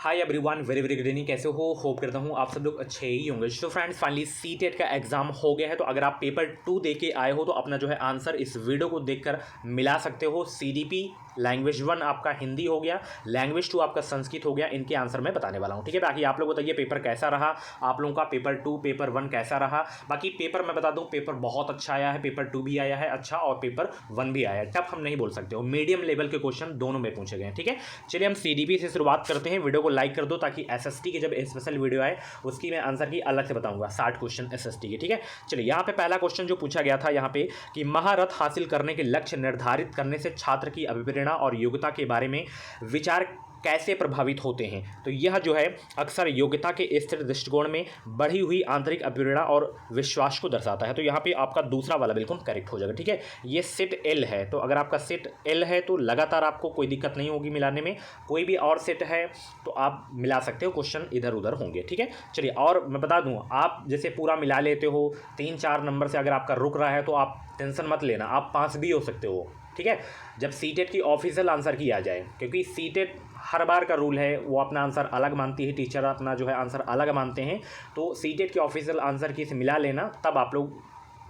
Hi everyone, very very good evening. कैसे हो? Hope करता हूँ आप सब लोग अच्छे ही होंगे। तो फ्रेंड्स, फाइनली सीटेट का एग्जाम हो गया है। तो अगर आप पेपर 2 दे के आए हो तो अपना जो है आंसर इस वीडियो को देखकर मिला सकते हो। सीडीपी लैंग्वेज 1 आपका हिंदी हो गया, लैंग्वेज 2 आपका संस्कृत हो गया। इनके आंसर मैं बताने वाला हूँ, ठीक है। बाकी आप लोग बताइए पेपर कैसा रहा, आप लोगों का पेपर 2 पेपर 1 कैसा रहा। बाकी पेपर मैं बता दूँ, पेपर बहुत अच्छा आया है, पेपर 2 भी आया है अच्छा और पेपर 1 भी आया है। टफ हम नहीं बोल सकते हो, मीडियम लेवल के क्वेश्चन दोनों में पूछे गए हैं, ठीक है। चलिए हम सीडीपी से शुरुआत करते हैं। वीडियो को लाइक कर दो ताकि एसएसटी की जब स्पेशल वीडियो आए उसकी मैं आंसर की अलग से बताऊंगा, 60 क्वेश्चन एसएसटी के, ठीक है। चलिए यहाँ पे पहला क्वेश्चन जो पूछा गया था यहाँ पे कि महारत हासिल करने के लक्ष्य निर्धारित करने से छात्र की अभिप्रेरणा और योग्यता के बारे में विचार कैसे प्रभावित होते हैं। तो यह जो है अक्सर योग्यता के स्थिर दृष्टिकोण में बढ़ी हुई आंतरिक अभिप्रेरणा और विश्वास को दर्शाता है। तो यहाँ पे आपका दूसरा वाला बिल्कुल करेक्ट हो जाएगा, ठीक है। ये सेट एल है, तो अगर आपका सेट एल है तो लगातार आपको कोई दिक्कत नहीं होगी मिलाने में। कोई भी और सेट है तो आप मिला सकते हो, क्वेश्चन इधर उधर होंगे, ठीक है। चलिए और मैं बता दूँ, आप जैसे पूरा मिला लेते हो 3-4 नंबर से, अगर आपका रुक रहा है तो आप टेंशन मत लेना, आप 5 भी हो सकते हो, ठीक है, जब सीटेट की ऑफिशियल आंसर की आ जाए। क्योंकि सीटेट हर बार का रूल है, वो अपना आंसर अलग मानती है, टीचर अपना जो है आंसर अलग मानते हैं। तो सीटेट की ऑफिशियल आंसर की से मिला लेना, तब आप लोग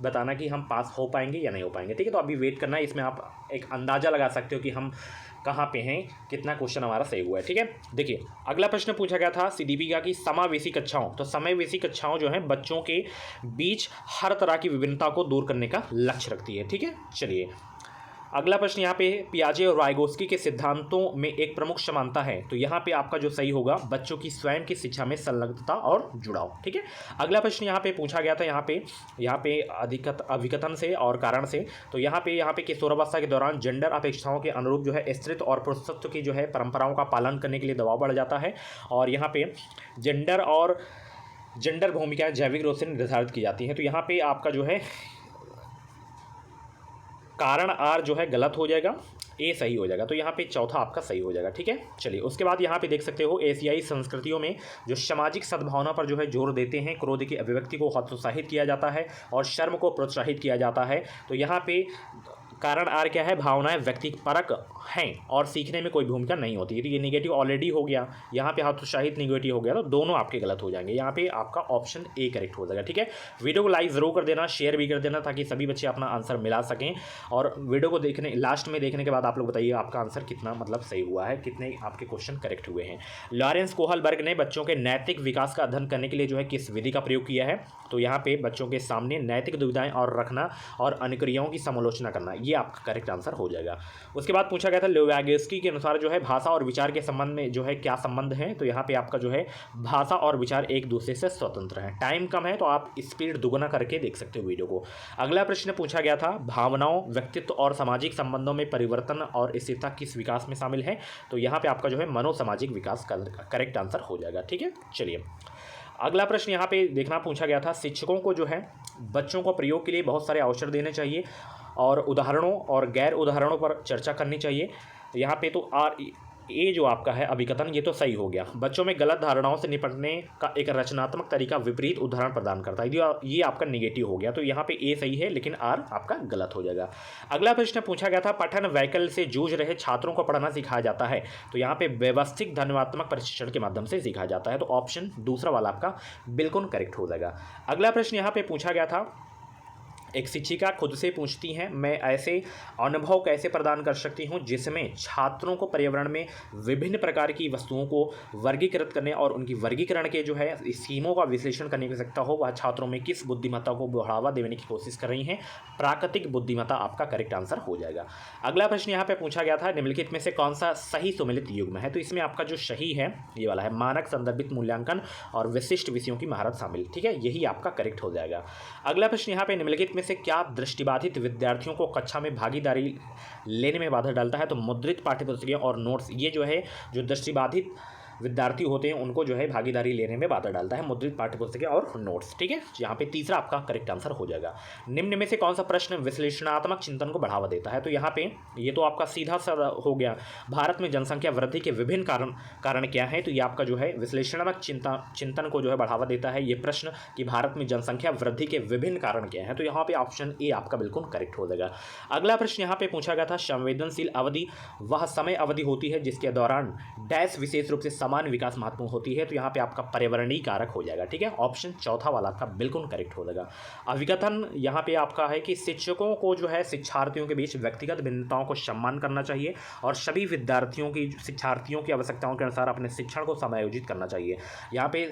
बताना कि हम पास हो पाएंगे या नहीं हो पाएंगे, ठीक है। तो अभी वेट करना है, इसमें आप एक अंदाज़ा लगा सकते हो कि हम कहाँ पे हैं, कितना क्वेश्चन हमारा सही हुआ है, ठीक है। देखिए अगला प्रश्न पूछा गया था सीडीपी का कि समावेशी कक्षाओं, तो समावेशी कक्षाओं जो है बच्चों के बीच हर तरह की विभिन्नता को दूर करने का लक्ष्य रखती है, ठीक है। चलिए अगला प्रश्न यहाँ पे पियाजे और वाइगोस्की के सिद्धांतों में एक प्रमुख समानता है। तो यहाँ पे आपका जो सही होगा बच्चों की स्वयं की शिक्षा में संलग्नता और जुड़ाव, ठीक है। अगला प्रश्न यहाँ पे पूछा गया था यहाँ पे अभिकथन से और कारण से। तो यहाँ पे किशोरावस्था के दौरान जेंडर अपेक्षाओं के अनुरूप जो है स्त्रीत्व और पुरुषत्व की जो है परंपराओं का पालन करने के लिए दबाव बढ़ जाता है। और यहाँ पे जेंडर भूमिकाएं जैविक रूप से निर्धारित की जाती हैं। तो यहाँ पे आपका जो है कारण आर जो है गलत हो जाएगा, ए सही हो जाएगा। तो यहाँ पे चौथा आपका सही हो जाएगा, ठीक है। चलिए उसके बाद यहाँ पे देख सकते हो एशियाई संस्कृतियों में जो सामाजिक सद्भावना पर जो है जोर देते हैं, क्रोध की अभिव्यक्ति को हतोत्साहित किया जाता है और शर्म को प्रोत्साहित किया जाता है। तो यहाँ पे कारण आर क्या है, भावनाएं व्यक्तिपरक हैं और सीखने में कोई भूमिका नहीं होती है। तो ये निगेटिव ऑलरेडी हो गया, यहाँ पे हतोत्साहित निगेटिव हो गया, तो दोनों आपके गलत हो जाएंगे। यहाँ पे आपका ऑप्शन ए करेक्ट हो जाएगा, ठीक है। वीडियो को लाइक जरूर कर देना, शेयर भी कर देना ताकि सभी बच्चे अपना आंसर मिला सकें। और वीडियो को लास्ट में देखने के बाद आप लोग बताइए आपका आंसर कितना मतलब सही हुआ है, कितने आपके क्वेश्चन करेक्ट हुए हैं। लॉरेंस कोहलबर्ग ने बच्चों के नैतिक विकास का अध्ययन करने के लिए जो है किस विधि का प्रयोग किया है। तो यहाँ पे बच्चों के सामने नैतिक दुविधाएं और रखना और अनुक्रियाओं की समालोचना करना, ये आपका करेक्ट आंसर हो जाएगा। उसके बाद पूछा गया था लेविग्स्की के अनुसार जो है भाषा और विचार के संबंध में जो है क्या संबंध है। तो यहाँ पे आपका जो है भाषा और विचार एक दूसरे से स्वतंत्र हैं। टाइम कम है तो आप स्पीड दुगुना करके देख सकते हो वीडियो को। अगला प्रश्न पूछा गया था भावनाओं, व्यक्तित्व और सामाजिक संबंधों में परिवर्तन और स्थिरता किस विकास में शामिल है। तो यहाँ पे आपका जो है मनोसामाजिक विकास का करेक्ट आंसर हो जाएगा, ठीक है। चलिए अगला प्रश्न यहाँ पे देखना पूछा गया था शिक्षकों को जो है बच्चों को प्रयोग के लिए बहुत सारे अवसर देने चाहिए और उदाहरणों और गैर उदाहरणों पर चर्चा करनी चाहिए। यहाँ पे तो ये जो आपका है अभिकथन, ये तो सही हो गया। बच्चों में गलत धारणाओं से निपटने का एक रचनात्मक तरीका विपरीत उदाहरण प्रदान करता है, ये आपका निगेटिव हो गया। तो यहाँ पे ए सही है लेकिन आर आपका गलत हो जाएगा। अगला प्रश्न पूछा गया था पठन वैकल्य से जूझ रहे छात्रों को पढ़ना सिखाया जाता है। तो यहाँ पे व्यवस्थित ध्वन्यात्मक प्रशिक्षण के माध्यम से सिखाया जाता है। तो ऑप्शन दूसरा वाला आपका बिल्कुल करेक्ट हो जाएगा। अगला प्रश्न यहाँ पे पूछा गया था एक शिक्षिका खुद से पूछती हैं मैं ऐसे अनुभव कैसे प्रदान कर सकती हूं जिसमें छात्रों को पर्यावरण में विभिन्न प्रकार की वस्तुओं को वर्गीकृत करने और उनकी वर्गीकरण के जो है स्कीमों का विश्लेषण करने की आवश्यकता हो। वह छात्रों में किस बुद्धिमत्ता को बढ़ावा देने की कोशिश कर रही हैं। प्राकृतिक बुद्धिमत्ता आपका करेक्ट आंसर हो जाएगा। अगला प्रश्न यहाँ पे पूछा गया था निम्नलिखित में से कौन सा सही सुमेलित युग्म है। तो इसमें आपका जो सही है ये वाला है, मानक संदर्भित मूल्यांकन और विशिष्ट विषयों की महारत शामिल, ठीक है, यही आपका करेक्ट हो जाएगा। अगला प्रश्न यहाँ पे निम्नलिखित से क्या दृष्टिबाधित विद्यार्थियों को कक्षा में भागीदारी लेने में बाधा डालता है। तो मुद्रित पाठ्यपुस्तकें और नोट्स, ये जो है जो दृष्टिबाधित विद्यार्थी होते हैं उनको जो है भागीदारी लेने में बाधा डालता है, मुद्रित पाठ्यपुस्तकें और नोट्स, ठीक है। यहाँ पे तीसरा आपका करेक्ट आंसर हो जाएगा। निम्न में से कौन सा प्रश्न विश्लेषणात्मक चिंतन को बढ़ावा देता है। तो यहाँ पे ये तो आपका सीधा सा हो गया, भारत में जनसंख्या वृद्धि के विभिन्न कारण क्या है। तो ये आपका जो है विश्लेषणात्मक चिंतन को जो है बढ़ावा देता है ये प्रश्न कि भारत में जनसंख्या वृद्धि के विभिन्न कारण क्या है। तो यहाँ पे ऑप्शन ए आपका बिल्कुल करेक्ट हो जाएगा। अगला प्रश्न यहाँ पे पूछा गया था संवेदनशील अवधि वह समय अवधि होती है जिसके दौरान डैश विशेष रूप से सामान्य विकास महत्वपूर्ण होती है, तो यहाँ पे आपका पर्यावरणीय कारक हो जाएगा। ठीक है, ऑप्शन चौथा वाला आपका बिल्कुल करेक्ट हो जाएगा। अभिकथन यहाँ पे आपका है कि शिक्षकों को जो है शिक्षार्थियों के बीच व्यक्तिगत भिन्नताओं को सम्मान करना चाहिए और सभी शिक्षार्थियों की आवश्यकताओं के अनुसार अपने शिक्षण को समायोजित करना चाहिए। यहाँ पे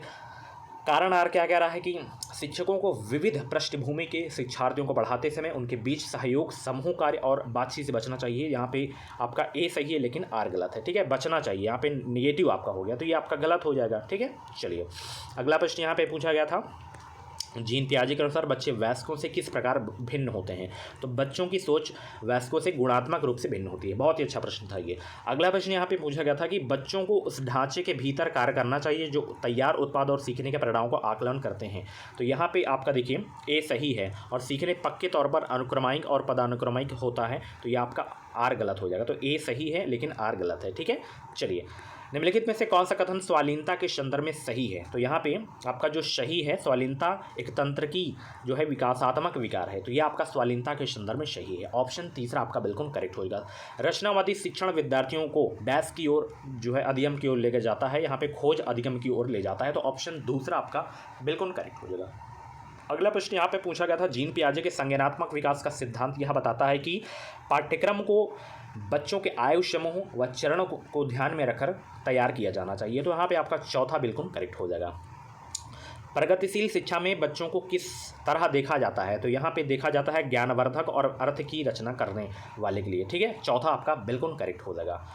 कारण आर क्या कह रहा है कि शिक्षकों को विविध पृष्ठभूमि के शिक्षार्थियों को पढ़ाते समय उनके बीच सहयोग, समूह कार्य और बातचीत से बचना चाहिए। यहाँ पे आपका ए सही है लेकिन आर गलत है। ठीक है, बचना चाहिए, यहाँ पे नेगेटिव आपका हो गया, तो ये आपका गलत हो जाएगा। ठीक है, चलिए अगला प्रश्न यहाँ पे पूछा गया था, जीन पियाजे के अनुसार बच्चे वयस्कों से किस प्रकार भिन्न होते हैं? तो बच्चों की सोच वयस्कों से गुणात्मक रूप से भिन्न होती है। बहुत ही अच्छा प्रश्न था ये। अगला प्रश्न यहाँ पे पूछा गया था कि बच्चों को उस ढांचे के भीतर कार्य करना चाहिए जो तैयार उत्पाद और सीखने के परिणामों को आकलन करते हैं। तो यहाँ पे आपका देखिए ए सही है और सीखने पक्के तौर पर अनुक्रमायिक और पदानुक्रमायिक होता है, तो ये आपका आर गलत हो जाएगा। तो ए सही है लेकिन आर गलत है। ठीक है, चलिए निम्नलिखित में से कौन सा कथन स्वालीनता के संदर्भ में सही है? तो यहाँ पे आपका जो सही है, स्वालीनता एक तंत्र की जो है विकासात्मक विकार है, तो ये आपका स्वालीनता के संदर्भ में सही है। ऑप्शन तीसरा आपका बिल्कुल करेक्ट होगा। रचनावादी शिक्षण विद्यार्थियों को डैश की ओर जो है अधिगम की ओर लेकर जाता है, यहाँ पे खोज अधिगम की ओर ले जाता है, तो ऑप्शन दूसरा आपका बिल्कुल करेक्ट हो जाएगा। अगला प्रश्न यहाँ पे पूछा गया था, जीन पियाजे के संज्ञानात्मक विकास का सिद्धांत यह बताता है कि पाठ्यक्रम को बच्चों के आयु समूह व चरणों को ध्यान में रखकर तैयार किया जाना चाहिए, तो यहाँ पे आपका चौथा बिल्कुल करेक्ट हो जाएगा। प्रगतिशील शिक्षा में बच्चों को किस तरह देखा जाता है? तो यहाँ पे देखा जाता है ज्ञानवर्धक और अर्थ की रचना करने वाले के लिए। ठीक है, चौथा आपका बिल्कुल करेक्ट हो जाएगा।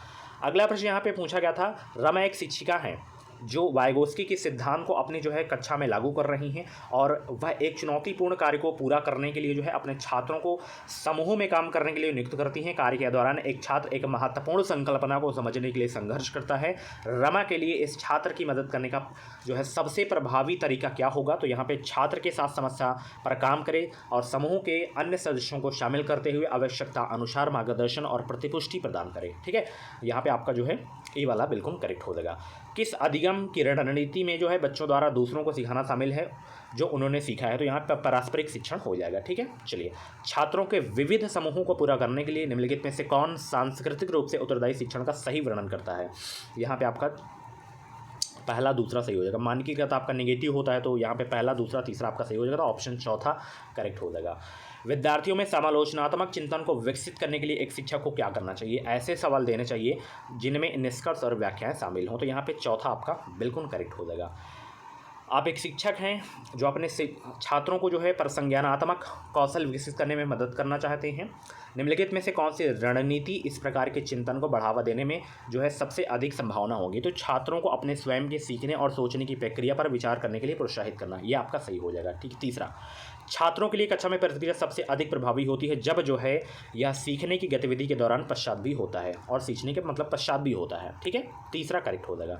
अगला प्रश्न यहाँ पे पूछा गया था, रमा एक शिक्षिका हैं जो वाइगोस्की के सिद्धांत को अपनी जो है कक्षा में लागू कर रही हैं और वह एक चुनौतीपूर्ण कार्य को पूरा करने के लिए जो है अपने छात्रों को समूह में काम करने के लिए नियुक्त करती हैं। कार्य के दौरान एक छात्र एक महत्वपूर्ण संकल्पना को समझने के लिए संघर्ष करता है। रमा के लिए इस छात्र की मदद करने का जो है सबसे प्रभावी तरीका क्या होगा? तो यहाँ पे छात्र के साथ समस्या पर काम करे और समूह के अन्य सदस्यों को शामिल करते हुए आवश्यकता अनुसार मार्गदर्शन और प्रतिपुष्टि प्रदान करे। ठीक है, यहाँ पे आपका जो है ये वाला बिल्कुल करेक्ट हो जाएगा। किस अधिगम की रणनीति में जो है बच्चों द्वारा दूसरों को सिखाना शामिल है जो उन्होंने सीखा है? तो यहाँ पर पारस्परिक शिक्षण हो जाएगा। ठीक है, चलिए छात्रों के विविध समूहों को पूरा करने के लिए निम्नलिखित में से कौन सांस्कृतिक रूप से उत्तरदायी शिक्षण का सही वर्णन करता है? यहाँ पे आपका पहला दूसरा सही हो जाएगा। मानकीकृत आपका नेगेटिव होता है, तो यहाँ पे पहला दूसरा तीसरा आपका सही हो जाएगा, तो ऑप्शन चौथा करेक्ट हो जाएगा। विद्यार्थियों में समालोचनात्मक चिंतन को विकसित करने के लिए एक शिक्षक को क्या करना चाहिए? ऐसे सवाल देने चाहिए जिनमें निष्कर्ष और व्याख्याएं शामिल हों, तो यहाँ पे चौथा आपका बिल्कुल करेक्ट हो जाएगा। आप एक शिक्षक हैं जो अपने छात्रों को जो है प्रसंज्ञानात्मक कौशल विकसित करने में मदद करना चाहते हैं। निम्नलिखित में से कौन सी रणनीति इस प्रकार के चिंतन को बढ़ावा देने में जो है सबसे अधिक संभावना होगी? तो छात्रों को अपने स्वयं के सीखने और सोचने की प्रक्रिया पर विचार करने के लिए प्रोत्साहित करना, ये आपका सही हो जाएगा। ठीक, तीसरा, छात्रों के लिए कक्षा में प्रतिक्रिया सबसे अधिक प्रभावी होती है जब जो है यह सीखने की गतिविधि के दौरान पश्चात भी होता है और सीखने के मतलब पश्चात भी होता है। ठीक है, तीसरा करेक्ट हो जाएगा।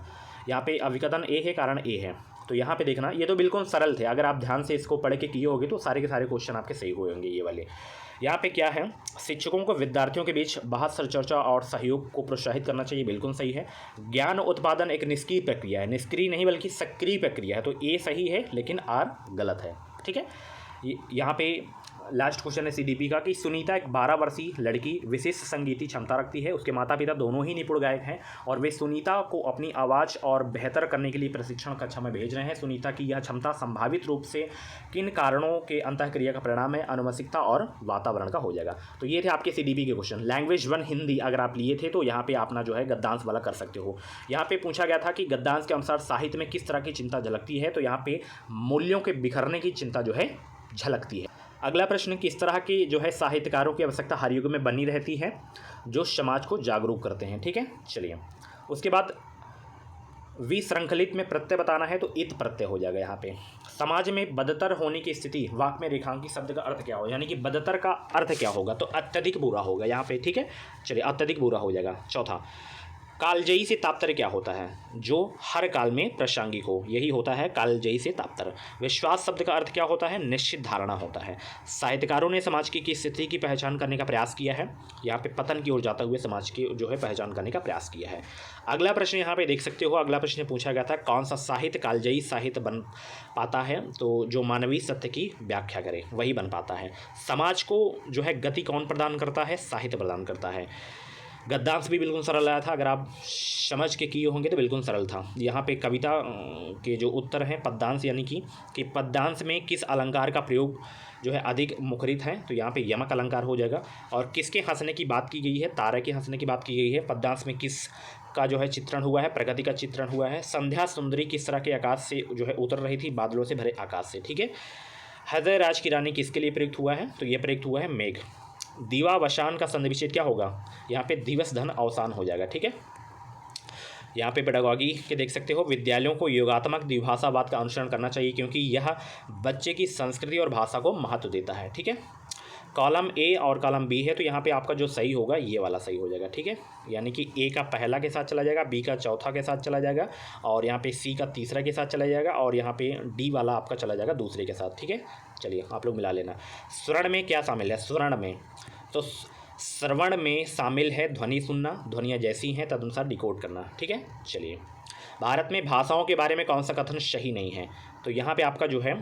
यहाँ पे अभिकथन ए है, कारण ए है, तो यहाँ पे देखना ये तो बिल्कुल सरल थे। अगर आप ध्यान से इसको पढ़ के किए होगे तो सारे के सारे क्वेश्चन आपके सही हुए होंगे ये वाले। यहाँ पे क्या है, शिक्षकों को विद्यार्थियों के बीच बहस, चर्चा और सहयोग को प्रोत्साहित करना चाहिए, बिल्कुल सही है। ज्ञान उत्पादन एक निष्क्रिय प्रक्रिया है, निष्क्रिय नहीं बल्कि सक्रिय प्रक्रिया है, तो ए सही है लेकिन आर गलत है। ठीक है, यहाँ पे लास्ट क्वेश्चन है सीडीपी का कि सुनीता एक 12 वर्षीय लड़की विशिष्ट संगीतीय क्षमता रखती है। उसके माता पिता दोनों ही निपुण गायक हैं और वे सुनीता को अपनी आवाज़ और बेहतर करने के लिए प्रशिक्षण कक्षा में भेज रहे हैं। सुनीता की यह क्षमता संभावित रूप से किन कारणों के अंतःक्रिया का परिणाम है? आनुवंशिकता और वातावरण का हो जाएगा। तो ये थे आपके सीडीपी के क्वेश्चन। लैंग्वेज 1 हिंदी अगर आप लिए थे तो यहाँ पे अपना जो है गद्यांश वाला कर सकते हो। यहाँ पे पूछा गया था कि गद्यांश के अनुसार साहित्य में किस तरह की चिंता झलकती है? तो यहाँ पे मूल्यों के बिखरने की चिंता जो है झलकती है। अगला प्रश्न, किस तरह की जो है साहित्यकारों की आवश्यकता हर युग में बनी रहती है जो समाज को जागरूक करते हैं? ठीक है, चलिए उसके बाद विश्रंखलित में प्रत्यय बताना है तो इत प्रत्यय हो जाएगा। यहाँ पे समाज में बदतर होने की स्थिति वाक्य में रेखांकित शब्द का अर्थ क्या हो, यानी कि बदतर का अर्थ क्या होगा? तो अत्यधिक बुरा होगा यहाँ पे। ठीक है, चलिए अत्यधिक बुरा हो जाएगा। चौथा, कालजयी से तात्पर्य क्या होता है? जो हर काल में प्रासंगिक हो, यही होता है कालजयी से तात्पर्य। विश्वास शब्द का अर्थ क्या होता है? निश्चित धारणा होता है। साहित्यकारों ने समाज की किस स्थिति की पहचान करने का प्रयास किया है? यहाँ पे पतन की ओर जाते हुए समाज की जो है पहचान करने का प्रयास किया है। अगला प्रश्न यहाँ पे देख सकते हो, अगला प्रश्न पूछा गया था कौन सा साहित्य कालजयी साहित्य बन पाता है? तो जो मानवीय सत्य की व्याख्या करे वही बन पाता है। समाज को जो है गति कौन प्रदान करता है? साहित्य प्रदान करता है। गद्यांश भी बिल्कुल सरल आया था, अगर आप समझ के किए होंगे तो बिल्कुल सरल था। यहाँ पे कविता के जो उत्तर हैं पद्यांश, यानी कि पद्यांश में किस अलंकार का प्रयोग जो है अधिक मुखरित है, तो यहाँ पे यमक अलंकार हो जाएगा। और किसके हंसने की बात की गई है, तारा के हंसने की बात की गई है। पद्यांश में किस का जो है चित्रण हुआ है, प्रगति का चित्रण हुआ है। संध्या सुंदरी किस तरह के आकाश से जो है उतर रही थी, बादलों से भरे आकाश से, ठीक है। हृदय राज की रानी किसके लिए प्रयुक्त हुआ है, तो ये प्रयुक्त हुआ है मेघ। दीवावसान का संधि विच्छेद क्या होगा, यहाँ पे दिवस धन अवसान हो जाएगा, ठीक है। यहाँ पे पेडागॉजी के देख सकते हो, विद्यालयों को योगात्मक द्विभाषावाद का अनुसरण करना चाहिए क्योंकि यह बच्चे की संस्कृति और भाषा को महत्व देता है, ठीक है। कॉलम ए और कॉलम बी है, तो यहाँ पे आपका जो सही होगा ये वाला सही हो जाएगा, ठीक है। यानी कि ए का पहला के साथ चला जाएगा, बी का चौथा के साथ चला जाएगा, और यहाँ पे सी का तीसरा के साथ चला जाएगा, और यहाँ पे डी वाला आपका चला जाएगा दूसरे के साथ, ठीक है। चलिए आप लोग मिला लेना। स्वर्ण में क्या शामिल है, स्वर्ण में तो श्रवण में शामिल है ध्वनि सुनना, ध्वनियाँ जैसी हैं तदनुसार डिकोड करना, ठीक है। चलिए, भारत में भाषाओं के बारे में कौन सा कथन सही नहीं है, तो यहाँ पे आपका जो है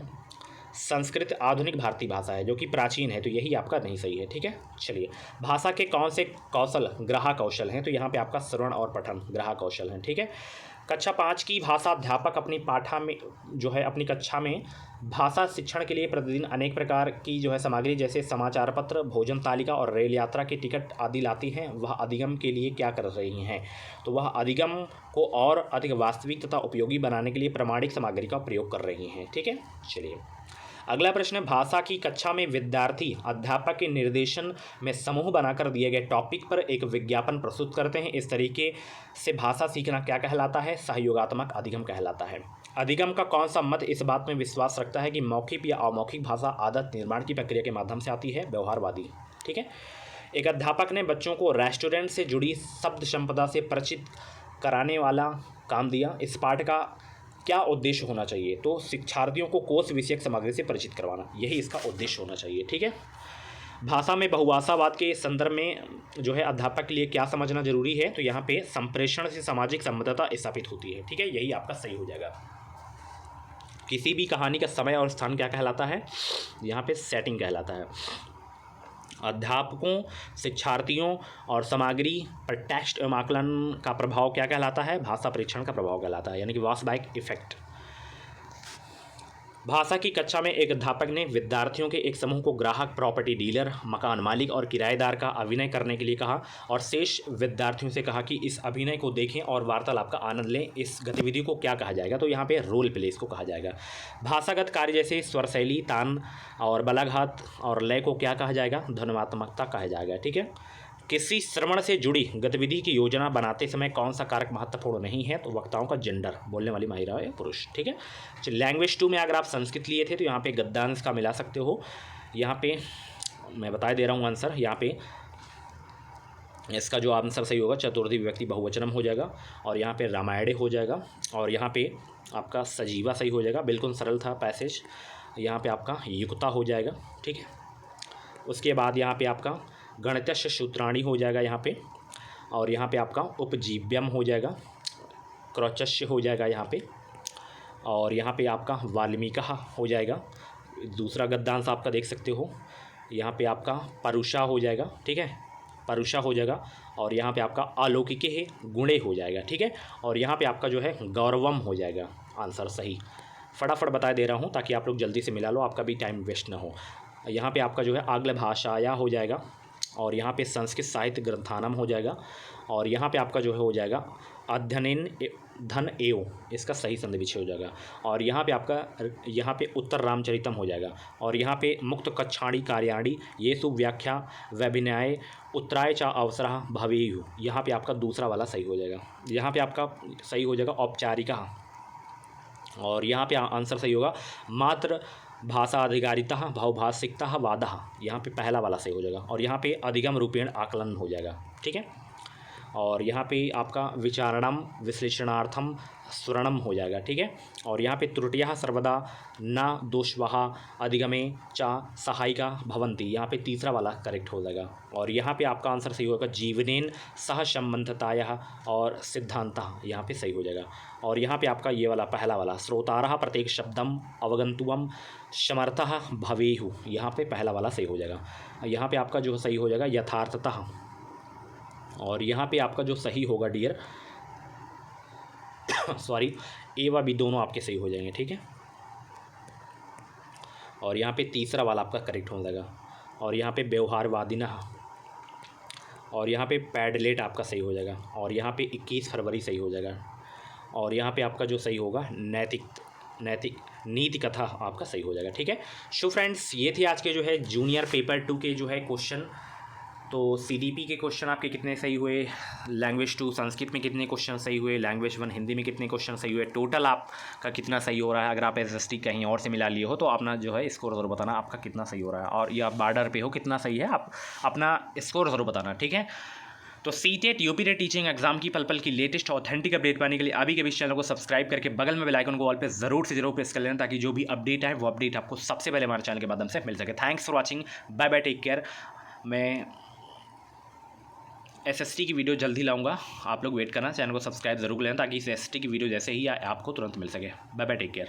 संस्कृत आधुनिक भारतीय भाषा है जो कि प्राचीन है, तो यही आपका नहीं सही है, ठीक है। चलिए, भाषा के कौन से कौशल ग्राह कौशल हैं, तो यहाँ पे आपका श्रवण और पठन ग्राह कौशल हैं, ठीक है। कक्षा 5 की भाषा अध्यापक अपनी पाठा में जो है अपनी कक्षा में भाषा शिक्षण के लिए प्रतिदिन अनेक प्रकार की जो है सामग्री जैसे समाचार पत्र, भोजन तालिका और रेल यात्रा के टिकट आदि लाती हैं। वह अधिगम के लिए क्या कर रही हैं, तो वह अधिगम को और अधिक वास्तविक तथा उपयोगी बनाने के लिए प्रमाणिक सामग्री का प्रयोग कर रही हैं, ठीक है। चलिए, अगला प्रश्न है, भाषा की कक्षा में विद्यार्थी अध्यापक के निर्देशन में समूह बनाकर दिए गए टॉपिक पर एक विज्ञापन प्रस्तुत करते हैं। इस तरीके से भाषा सीखना क्या कहलाता है, सहयोगात्मक अधिगम कहलाता है। अधिगम का कौन सा मत इस बात में विश्वास रखता है कि मौखिक या अमौखिक भाषा आदत निर्माण की प्रक्रिया के माध्यम से आती है, व्यवहारवादी, ठीक है। एक अध्यापक ने बच्चों को रेस्टोरेंट से जुड़ी शब्द संपदा से परिचित कराने वाला काम दिया। इस पाठ का क्या उद्देश्य होना चाहिए, तो शिक्षार्थियों को कोर्स विषयक सामग्री से परिचित करवाना, यही इसका उद्देश्य होना चाहिए, ठीक है। भाषा में बहुभाषावाद के संदर्भ में जो है अध्यापक के लिए क्या समझना जरूरी है, तो यहाँ पे संप्रेषण से सामाजिक संबद्धता स्थापित होती है, ठीक है, यही आपका सही हो जाएगा। किसी भी कहानी का समय और स्थान क्या कहलाता है, यहाँ पे सेटिंग कहलाता है। अध्यापकों, शिक्षार्थियों और सामग्री पर टेक्स्ट एवं आकलन का प्रभाव क्या कहलाता है, भाषा परीक्षण का प्रभाव कहलाता है, यानी कि वॉसबैक इफेक्ट। भाषा की कक्षा में एक अध्यापक ने विद्यार्थियों के एक समूह को ग्राहक, प्रॉपर्टी डीलर, मकान मालिक और किराएदार का अभिनय करने के लिए कहा और शेष विद्यार्थियों से कहा कि इस अभिनय को देखें और वार्तालाप का आनंद लें। इस गतिविधि को क्या कहा जाएगा, तो यहाँ पे रोल प्ले इसको कहा जाएगा। भाषागत कार्य जैसे स्वर शैली, तान और बलाघात और लय को क्या कहा जाएगा, ध्वन्यात्मकता कहा जाएगा, ठीक है। किसी श्रवण से जुड़ी गतिविधि की योजना बनाते समय कौन सा कारक महत्वपूर्ण नहीं है, तो वक्ताओं का जेंडर, बोलने वाली महिला है पुरुष, ठीक है। लैंग्वेज 2 में अगर आप संस्कृत लिए थे तो यहाँ पे गद्यांश का मिला सकते हो। यहाँ पे मैं बता दे रहा हूँ आंसर, यहाँ पे इसका जो आंसर सही होगा चतुर्थी विभक्ति बहुवचनम हो जाएगा, और यहाँ पे रामायणे हो जाएगा, और यहाँ पे आपका सजीवा सही हो जाएगा, बिल्कुल सरल था पैसेज। यहाँ पे आपका युक्ता हो जाएगा, ठीक है। उसके बाद यहाँ पे आपका गणितस्य सूत्राणी हो जाएगा यहाँ पे, और यहाँ पे आपका उपजीव्यम हो जाएगा, क्रोचस्य हो जाएगा यहाँ पे, और यहाँ पे आपका वाल्मीकि हो जाएगा। दूसरा गद्यांश आपका देख सकते हो, यहाँ पे आपका परुषा हो जाएगा, ठीक है, परुषा हो जाएगा, और यहाँ पे आपका अलौकिके है गुणे हो जाएगा, ठीक है। और यहाँ पे आपका जो है गौरवम हो जाएगा आंसर सही। फटाफट बता दे रहा हूँ ताकि आप लोग जल्दी से मिला लो, आपका भी टाइम वेस्ट ना हो। यहाँ पे आपका जो है आंग्ल भाषाया हो जाएगा, और यहाँ पे संस्कृत साहित्य ग्रंथानम हो जाएगा, और यहाँ पे आपका जो है हो जाएगा अध्ययन धन एव, इसका सही संधि विच्छेद हो जाएगा। और यहाँ पे आपका यहाँ पे उत्तर रामचरितम हो जाएगा, और यहाँ पे मुक्त कक्षाणी कार्याणी ये सुव्याख्या वेभिन्याय उत्तराय चा अवसर भवेयु, यहाँ पे आपका दूसरा वाला सही हो जाएगा। यहाँ पे आपका सही हो जाएगा औपचारिका, और यहाँ पे आंसर सही होगा मात्र भाषा अधिकारिता भावभाषिकता वादा, यहाँ पे पहला वाला सही हो जाएगा। और यहाँ पे अधिगम रूपेण आकलन हो जाएगा, ठीक है। और यहाँ पे आपका विचारणम विश्लेषणार्थम स्वर्णम हो जाएगा, ठीक है। और यहाँ पे त्रुटियाः सर्वदा न दोषवः अधिगमे चा सहायिका भवन्ति, यहाँ पे तीसरा वाला करेक्ट हो जाएगा। और यहाँ पे आपका आंसर सही होगा जीवनेन सह संबंधताया और सिद्धांतः, यहाँ पे सही हो जाएगा। और यहाँ पे आपका ये वाला पहला वाला श्रोतारः प्रत्येक शब्दम अवगंतुम समर्थः भवेयु, यहाँ पे पहला वाला सही हो जाएगा। यहाँ पे आपका जो सही हो जाएगा यथार्थतः, और यहाँ पे आपका जो सही होगा डियर सॉरी, ए व बी दोनों आपके सही हो जाएंगे, ठीक है। और यहाँ पे तीसरा वाला आपका करेक्ट हो जाएगा। और यहाँ पे व्यवहारवादी और यहाँ पे पैडलेट आपका सही हो जाएगा। और यहाँ पे 21 फरवरी सही हो जाएगा। और यहाँ पे आपका जो सही होगा नैतिक नीति कथा आपका सही हो जाएगा, ठीक है। सो फ्रेंड्स, ये थे आज के जो है जूनियर पेपर 2 के जो है क्वेश्चन। तो सीडीपी के क्वेश्चन आपके कितने सही हुए, लैंग्वेज 2 संस्कृत में कितने क्वेश्चन सही हुए, लैंग्वेज 1 हिंदी में कितने क्वेश्चन सही हुए, टोटल आपका कितना सही हो रहा है। अगर आप एसएसटी कहीं और से मिला लिए हो तो अपना जो है स्कोर ज़रूर बताना आपका कितना सही हो रहा है। और या बॉर्डर पे हो कितना सही है, आप अपना स्कोर ज़रूर बताना, ठीक है। तो CTET UP TET teaching exam की पल की लेटेस्ट ऑथेंटिक अपडेट पाने के लिए अभी के बीच चैनल को सब्सक्राइब करके बगल में बेल आइकन को ऑल पे ज़रूर से ज़रूर प्रेस कर लेना, ताकि जो भी अपडेट है वो अपडेट आपको सबसे पहले हमारे चैनल के माध्यम से मिल सके। Thanks for watching, bye bye, take care. मैं एसएसटी की वीडियो जल्दी लाऊंगा, आप लोग वेट करना, चैनल को सब्सक्राइब जरूर कर लेना, ताकि इस एसएसटी की वीडियो जैसे ही आपको तुरंत मिल सके। Bye bye, take care.